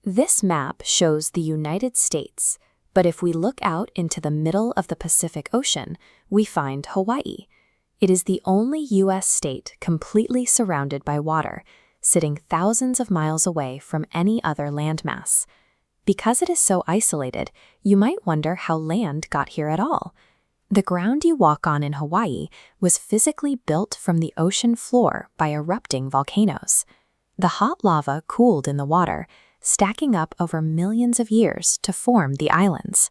This map shows the United States, but if we look out into the middle of the Pacific Ocean, we find Hawaii. It is the only U.S. state completely surrounded by water, sitting thousands of miles away from any other landmass. Because it is so isolated, you might wonder how land got here at all. The ground you walk on in Hawaii was physically built from the ocean floor by erupting volcanoes. The hot lava cooled in the water, stacking up over millions of years to form the islands.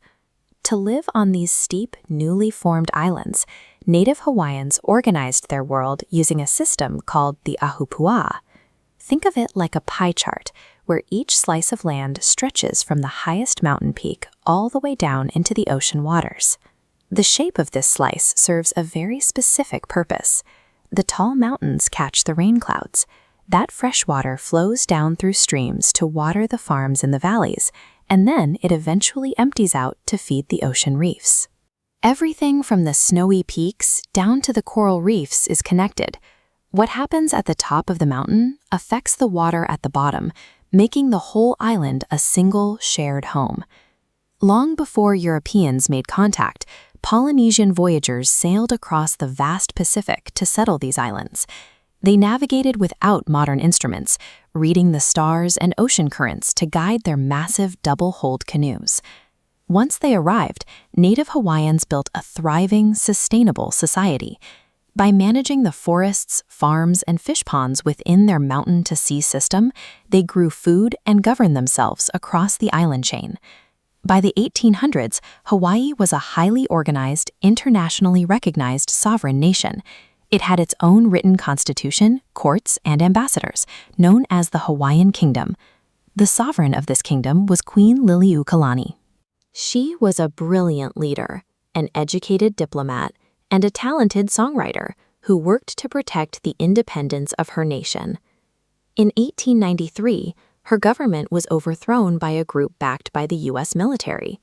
To live on these steep, newly formed islands, Native Hawaiians organized their world using a system called the ahupua. Think of it like a pie chart, where each slice of land stretches from the highest mountain peak all the way down into the ocean waters. The shape of this slice serves a very specific purpose. The tall mountains catch the rain clouds. That fresh water flows down through streams to water the farms in the valleys, and then it eventually empties out to feed the ocean reefs. Everything from the snowy peaks down to the coral reefs is connected. What happens at the top of the mountain affects the water at the bottom, making the whole island a single shared home. Long before Europeans made contact, Polynesian voyagers sailed across the vast Pacific to settle these islands. They navigated without modern instruments, reading the stars and ocean currents to guide their massive double-hulled canoes. Once they arrived, Native Hawaiians built a thriving, sustainable society. By managing the forests, farms, and fish ponds within their mountain-to-sea system, they grew food and governed themselves across the island chain. By the 1800s, Hawaii was a highly organized, internationally recognized sovereign nation. It had its own written constitution, courts, and ambassadors, known as the Hawaiian Kingdom. The sovereign of this kingdom was Queen Liliuokalani. She was a brilliant leader, an educated diplomat, and a talented songwriter who worked to protect the independence of her nation. In 1893, her government was overthrown by a group backed by the U.S. military.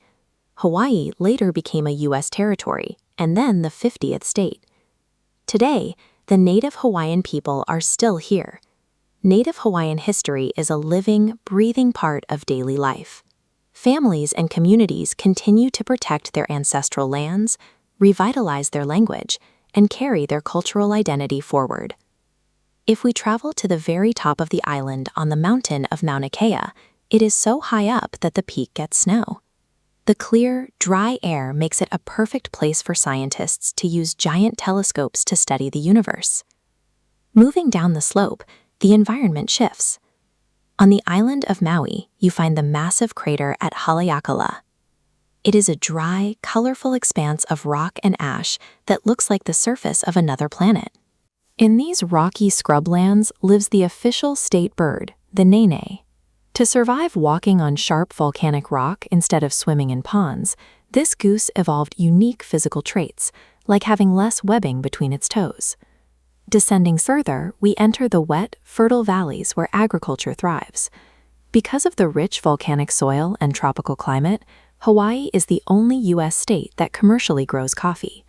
Hawaii later became a U.S. territory, and then the 50th state. Today, the Native Hawaiian people are still here. Native Hawaiian history is a living, breathing part of daily life. Families and communities continue to protect their ancestral lands, revitalize their language, and carry their cultural identity forward. If we travel to the very top of the island on the mountain of Mauna Kea, it is so high up that the peak gets snow. The clear, dry air makes it a perfect place for scientists to use giant telescopes to study the universe. Moving down the slope, the environment shifts. On the island of Maui, you find the massive crater at Haleakala. It is a dry, colorful expanse of rock and ash that looks like the surface of another planet. In these rocky scrublands lives the official state bird, the nene. To survive walking on sharp volcanic rock instead of swimming in ponds, this goose evolved unique physical traits, like having less webbing between its toes. Descending further, we enter the wet, fertile valleys where agriculture thrives. Because of the rich volcanic soil and tropical climate, Hawaii is the only U.S. state that commercially grows coffee.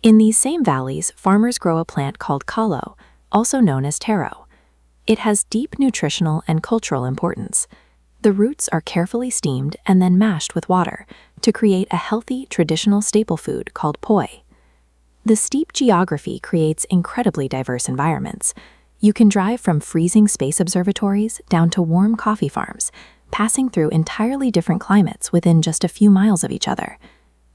In these same valleys, farmers grow a plant called kalo, also known as taro. It has deep nutritional and cultural importance. The roots are carefully steamed and then mashed with water to create a healthy, traditional staple food called poi. The steep geography creates incredibly diverse environments. You can drive from freezing space observatories down to warm coffee farms, passing through entirely different climates within just a few miles of each other.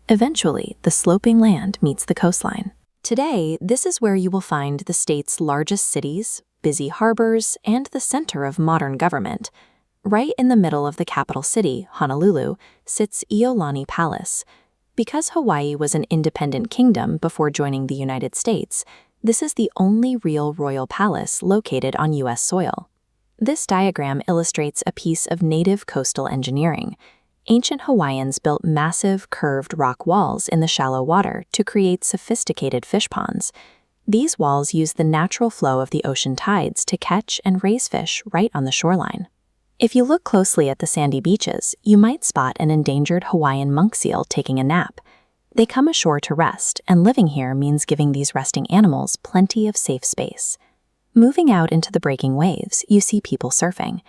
Eventually, the sloping land meets the coastline. Today, this is where you will find the state's largest cities, busy harbors, and the center of modern government. Right in the middle of the capital city, Honolulu, sits Iolani Palace. Because Hawaii was an independent kingdom before joining the United States, this is the only real royal palace located on U.S. soil. This diagram illustrates a piece of native coastal engineering. Ancient Hawaiians built massive, curved rock walls in the shallow water to create sophisticated fish ponds. These walls use the natural flow of the ocean tides to catch and raise fish right on the shoreline. If you look closely at the sandy beaches, you might spot an endangered Hawaiian monk seal taking a nap. They come ashore to rest, and living here means giving these resting animals plenty of safe space. Moving out into the breaking waves, you see people surfing.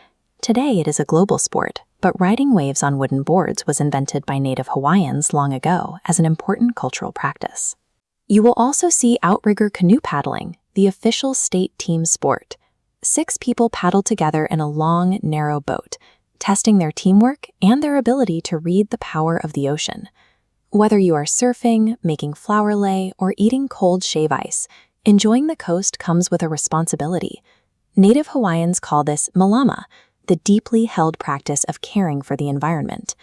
Today it is a global sport, but riding waves on wooden boards was invented by Native Hawaiians long ago as an important cultural practice. You will also see outrigger canoe paddling, the official state team sport. 6 people paddle together in a long, narrow boat, testing their teamwork and their ability to read the power of the ocean. Whether you are surfing, making flower lei, or eating cold shave ice, enjoying the coast comes with a responsibility. Native Hawaiians call this mālama, the deeply held practice of caring for the environment.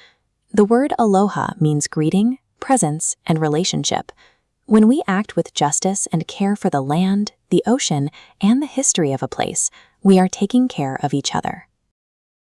The word aloha means greeting, presence, and relationship. When we act with justice and care for the land, the ocean, and the history of a place, we are taking care of each other.